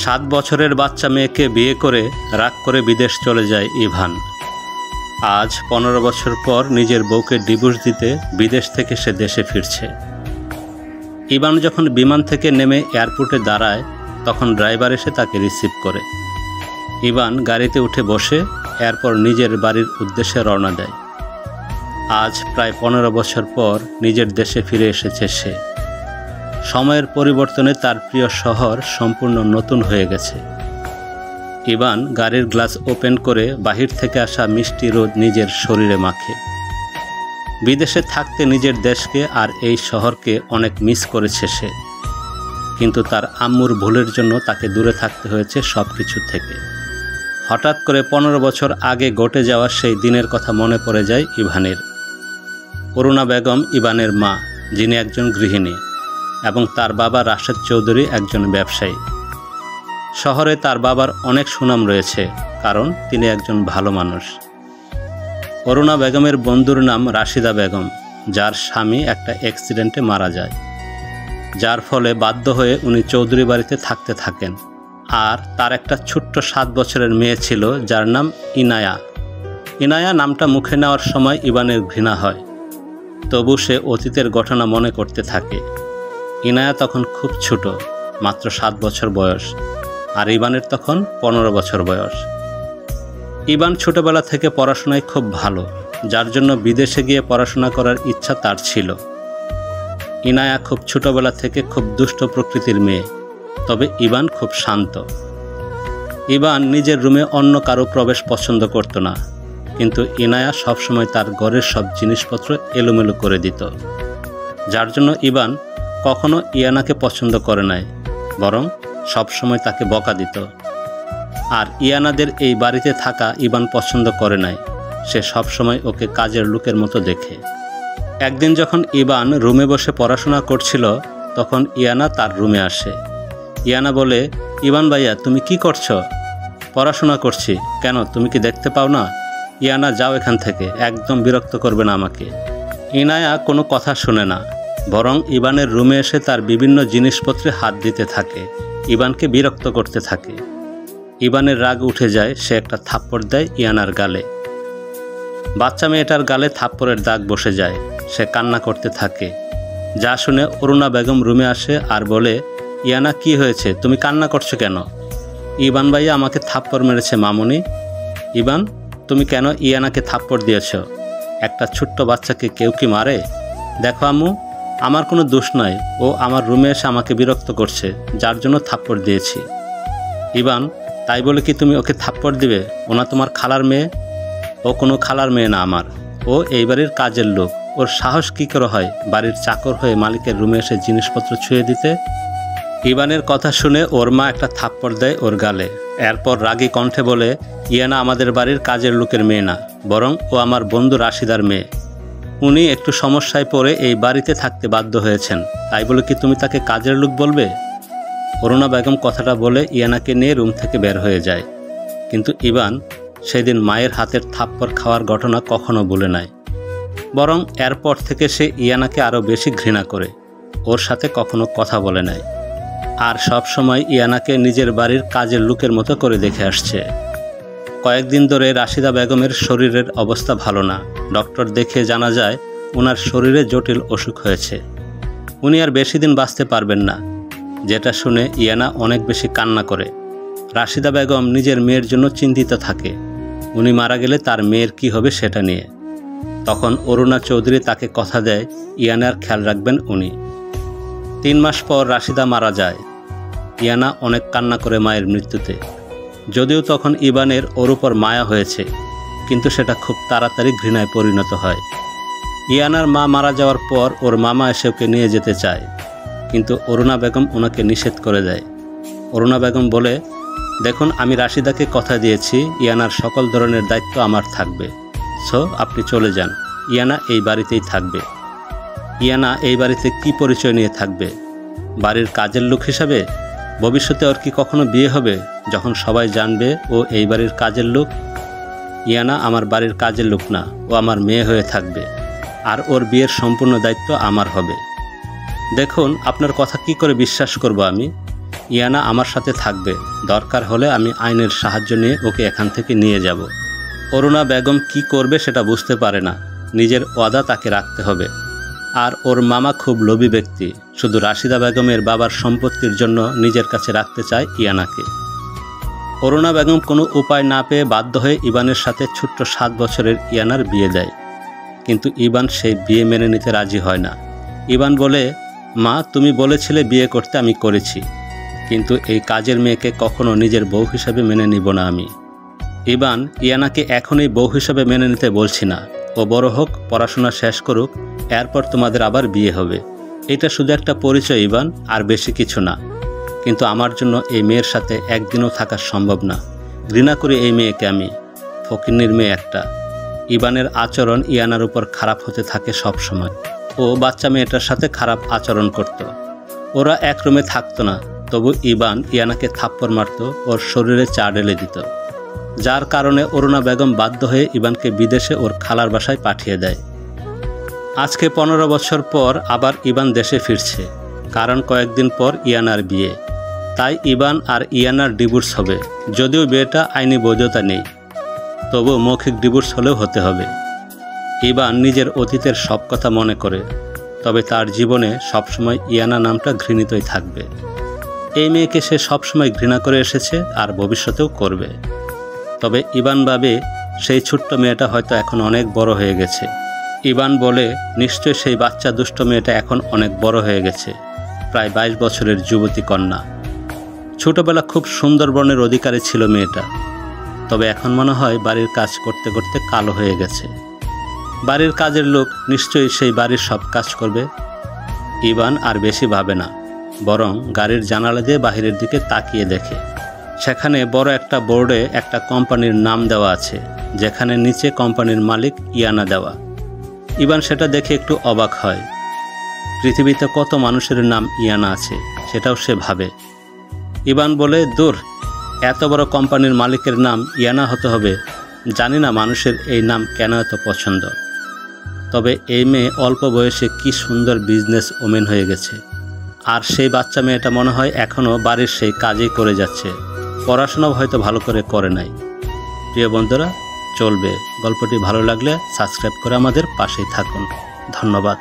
7 বছরের বাচ্চা মেয়েকে বিয়ে করে রাগ করে বিদেশ চলে যায় ইভান। আজ 15 বছর পর নিজের বউকে ডিভোর্স দিতে বিদেশ থেকে সে দেশে ফিরছে। ইভান যখন বিমান থেকে নেমে এয়ারপোর্টে দাঁড়ায় তখন ড্রাইভার এসে তাকে রিসিভ করে। ইভান গাড়িতে উঠে বসে এরপর নিজের বাড়ির উদ্দেশ্যে রওনা দেয়। আজ প্রায় 15 বছর পর নিজের দেশে ফিরে এসেছে সে। সময়ের পরিবর্তনে তার প্রিয় শহর সম্পূর্ণ নতুন হয়ে গেছে। ইভান গাড়ির গ্লাস ওপেন করে বাহির থেকে আসা মিষ্টি রোদ নিজের শরীরে মাখে। বিদেশে থাকতে নিজের দেশকে আর এই শহরকে অনেক মিস করেছে সে, কিন্তু তার আম্মুর ভুলের জন্য তাকে দূরে থাকতে হয়েছে সব কিছু থেকে। হঠাৎ করে 15 বছর আগে ঘটে যাওয়া সেই দিনের কথা মনে পড়ে যায় ইভানের। অরুণা বেগম ইভানের মা, যিনি একজন গৃহিণী, এবং তার বাবা রাশেদ চৌধুরী একজন ব্যবসায়ী। শহরে তার বাবার অনেক সুনাম রয়েছে, কারণ তিনি একজন ভালো মানুষ। অরুণা বেগমের বন্ধুর নাম রাশিদা বেগম, যার স্বামী একটা অ্যাক্সিডেন্টে মারা যায়, যার ফলে বাধ্য হয়ে উনি চৌধুরী বাড়িতে থাকতে থাকেন। আর তার একটা ছোট্ট 7 বছরের মেয়ে ছিল, যার নাম ইনায়া। ইনায়া নামটা মুখে নেওয়ার সময় ইভানের ঘৃণা হয়, তবু সে অতীতের ঘটনা মনে করতে থাকে। ইনায়া তখন খুব ছোট, মাত্র 7 বছর বয়স, আর ইভানের তখন 15 বছর বয়স। ইভান ছোটবেলা থেকে পড়াশোনায় খুব ভালো, যার জন্য বিদেশে গিয়ে পড়াশোনা করার ইচ্ছা তার ছিল। ইনায়া খুব ছোটবেলা থেকে খুব দুষ্ট প্রকৃতির মেয়ে, তবে ইভান খুব শান্ত। ইভান নিজের রুমে অন্য কারো প্রবেশ পছন্দ করত না, কিন্তু ইনায়া সবসময় তার ঘরের সব জিনিসপত্র এলোমেলো করে দিত, যার জন্য ইভান কখনো ইয়ানাকে পছন্দ করে নাই, বরং সবসময় তাকে বকা দিত। আর ইয়ানাদের এই বাড়িতে থাকা ইভান পছন্দ করে নাই, সে সবসময় ওকে কাজের লোকের মতো দেখে। একদিন যখন ইভান রুমে বসে পড়াশোনা করছিল, তখন ইয়ানা তার রুমে আসে। ইয়ানা বলে, ইভান ভাইয়া তুমি কি করছো? পড়াশোনা করছি। কেন, তুমি কি দেখতে পাও না? ইয়ানা, যাও এখান থেকে, একদম বিরক্ত করবে না আমাকে। ইনায়া কোনো কথা শুনে না, বরং ইভানের রুমে এসে তার বিভিন্ন জিনিসপত্রে হাত দিতে থাকে, ইভানকে বিরক্ত করতে থাকে। ইভানের রাগ উঠে যায়, সে একটা থাপ্পড় দেয় ইয়ানার গালে। বাচ্চা মেয়েটার গালে থাপ্পড়ের দাগ বসে যায়, সে কান্না করতে থাকে। যা শুনে অরুণা বেগম রুমে আসে আর বলে, ইয়ানা কি হয়েছে, তুমি কান্না করছো কেন? ইভান ভাইয়া আমাকে থাপ্পড় মেরেছে মামুনি। ইভান, তুমি কেন ইয়ানাকে থাপ্পড় দিয়েছ? একটা ছোট্ট বাচ্চাকে কেউ কি মারে? দেখো আম্মু, আমার কোনো দোষ নয়, ও আমার রুমে এসে আমাকে বিরক্ত করছে, যার জন্য থাপ্পড় দিয়েছি। ইভান, তাই বলে কি তুমি ওকে থাপ্পড় দিবে? ওনা তোমার খালার মেয়ে। ও কোনো খালার মেয়ে না আমার, ও এই বাড়ির কাজের লোক। ওর সাহস কী করে হয় বাড়ির চাকর হয়ে মালিকের রুমে এসে জিনিসপত্র ছুঁয়ে দিতে? ইভানের কথা শুনে ওর মা একটা থাপ্পড় দেয় ওর গালে। এরপর রাগী কণ্ঠে বলে, ইয়ানা আমাদের বাড়ির কাজের লোকের মেয়ে না, বরং ও আমার বন্ধু রাশিদার মেয়ে। উনি একটু সমস্যায় পড়ে এই বাড়িতে থাকতে বাধ্য হয়েছেন, তাই বলে কি তুমি তাকে কাজের লোক বলবে? অরুণা বেগম কথাটা বলে ইয়ানাকে নিয়ে রুম থেকে বের হয়ে যায়। কিন্তু ইভান সেদিন মায়ের হাতের থাপ্পড় খাওয়ার ঘটনা কখনো ভুলে নাই, বরং এরপর থেকে সে ইয়ানাকে আরও বেশি ঘৃণা করে, ওর সাথে কখনো কথা বলে নাই, আর সব সময় ইয়ানাকে নিজের বাড়ির কাজের লোকের মতো করে দেখে আসছে। কয়েকদিন ধরে রাশিদা বেগমের শরীরের অবস্থা ভালো না। ডক্টর দেখে জানা যায় ওনার শরীরে জটিল অসুখ হয়েছে, উনি আর বেশি দিন বাঁচতে পারবেন না। যেটা শুনে ইয়ানা অনেক বেশি কান্না করে। রাশিদা বেগম নিজের মেয়ের জন্য চিন্তিত থাকে, উনি মারা গেলে তার মেয়ের কি হবে সেটা নিয়ে। তখন অরুণা চৌধুরী তাকে কথা দেয় ইয়ানার খেয়াল রাখবেন উনি। 3 মাস পর রাশিদা মারা যায়। ইয়ানা অনেক কান্না করে মায়ের মৃত্যুতে। যদিও তখন ইভানের ওর উপর মায়া হয়েছে, কিন্তু সেটা খুব তাড়াতাড়ি ঘৃণায় পরিণত হয়। ইয়ানার মা মারা যাওয়ার পর ওর মামা এসে ওকে নিয়ে যেতে চায়, কিন্তু অরুণা বেগম ওনাকে নিষেধ করে দেয়। অরুণা বেগম বলে, দেখুন, আমি রাশিদাকে কথা দিয়েছি ইয়ানার সকল ধরনের দায়িত্ব আমার থাকবে, সো আপনি চলে যান, ইয়ানা এই বাড়িতেই থাকবে। ইয়ানা এই বাড়িতে কি পরিচয় নিয়ে থাকবে? বাড়ির কাজের লোক হিসাবে? ভবিষ্যতে ওর কি কখনো বিয়ে হবে যখন সবাই জানবে ও এই বাড়ির কাজের লোক? ইয়ানা আমার বাড়ির কাজের লোক না, ও আমার মেয়ে হয়ে থাকবে, আর ওর বিয়ের সম্পূর্ণ দায়িত্ব আমার হবে। দেখুন, আপনার কথা কি করে বিশ্বাস করব আমি? ইয়ানা আমার সাথে থাকবে, দরকার হলে আমি আইনের সাহায্য নিয়ে ওকে এখান থেকে নিয়ে যাব। অরুণা বেগম কি করবে সেটা বুঝতে পারে না, নিজের ওয়াদা তাকে রাখতে হবে। আর ওর মামা খুব লোভী ব্যক্তি, শুধু রাশিদা বেগমের বাবার সম্পত্তির জন্য নিজের কাছে রাখতে চায় ইয়ানাকে। অরুণা বেগম কোনো উপায় না পেয়ে বাধ্য হয়ে ইবানের সাথে ছোট্ট 7 বছরের ইয়ানার বিয়ে দেয়। কিন্তু ইবান সেই বিয়ে মেনে নিতে রাজি হয় না। ইবান বলে, মা তুমি বলেছিলে বিয়ে করতে, আমি করেছি, কিন্তু এই কাজের মেয়েকে কখনো নিজের বউ হিসাবে মেনে নিব না আমি। ইবান ইয়ানাকে এখনই বউ হিসাবে মেনে নিতে বলছি না, ও বড় হোক, পড়াশোনা শেষ করুক, এরপর তোমাদের আবার বিয়ে হবে। এটা শুধু একটা পরিচয় ইবান, আর বেশি কিছু না। কিন্তু আমার জন্য এই মেয়ের সাথে একদিনও থাকা সম্ভব না। ঘৃণা করি এই মেয়েকে আমি, ফকিন্নির মেয়ে একটা। ইবানের আচরণ ইয়ানার উপর খারাপ হতে থাকে সব সময়। ও বাচ্চা মেয়েটার সাথে খারাপ আচরণ করত। ওরা এক রুমে থাকতো না, তবু ইবান ইয়ানাকে থাপ্পড় মারত, ওর শরীরে চা ঢেলে দিত। যার কারণে অরুণা বেগম বাধ্য হয়ে ইবানকে বিদেশে ওর খালার বাসায় পাঠিয়ে দেয়। আজকে 15 বছর পর আবার ইবান দেশে ফিরছে, কারণ কয়েকদিন পর ইয়ানার বিয়ে। তাই ইবান আর ইয়ানার ডিভোর্স হবে। যদিও বিয়েটা আইনি বৈধতা নেই, তবু মৌখিক ডিভোর্স হলেও হতে হবে। ইবান নিজের অতীতের সব কথা মনে করে, তবে তার জীবনে সবসময় ইয়ানা নামটা ঘৃণিতই থাকবে। এই মেয়েকে সে সবসময় ঘৃণা করে এসেছে, আর ভবিষ্যতেও করবে। তবে ইবান ভাবে সেই ছোট্ট মেয়েটা হয়তো এখন অনেক বড় হয়ে গেছে। ইবান বলে, নিশ্চয় সেই বাচ্চা দুষ্ট মেয়েটা এখন অনেক বড় হয়ে গেছে, প্রায় 22 বছরের যুবতী কন্যা। ছোটবেলা খুব সুন্দর বর্ণের অধিকারী ছিল মেয়েটা, তবে এখন মনে হয় বাড়ির কাজ করতে করতে কালো হয়ে গেছে। বাড়ির কাজের লোক, নিশ্চয়ই সেই বাড়ির সব কাজ করবে। ইবান আর বেশি ভাবে না, বরং গাড়ির জানালা দিয়ে বাহিরের দিকে তাকিয়ে দেখে। সেখানে বড় একটা বোর্ডে একটা কোম্পানির নাম দেওয়া আছে, যেখানে নিচে কোম্পানির মালিক ইয়ানা দেওয়া। ইবান সেটা দেখে একটু অবাক হয়। পৃথিবীতে কত মানুষের নাম ইয়ানা আছে, সেটাও সে ভাবে। ইবান বলে, দূর, এত বড় কোম্পানির মালিকের নাম ইয়ানা হতে হবে, জানি না মানুষের এই নাম কেন এত পছন্দ। তবে এই মেয়ে অল্প বয়সে কি সুন্দর বিজনেস ওমেন হয়ে গেছে। আর সেই বাচ্চা মেয়েটা মনে হয় এখনও বাড়ির সেই কাজই করে যাচ্ছে, পড়াশোনাও হয়তো ভালো করে নাই। প্রিয় বন্ধুরা, চলবে। গল্পটি ভালো লাগলে সাবস্ক্রাইব করে আমাদের পাশেই থাকুন। ধন্যবাদ।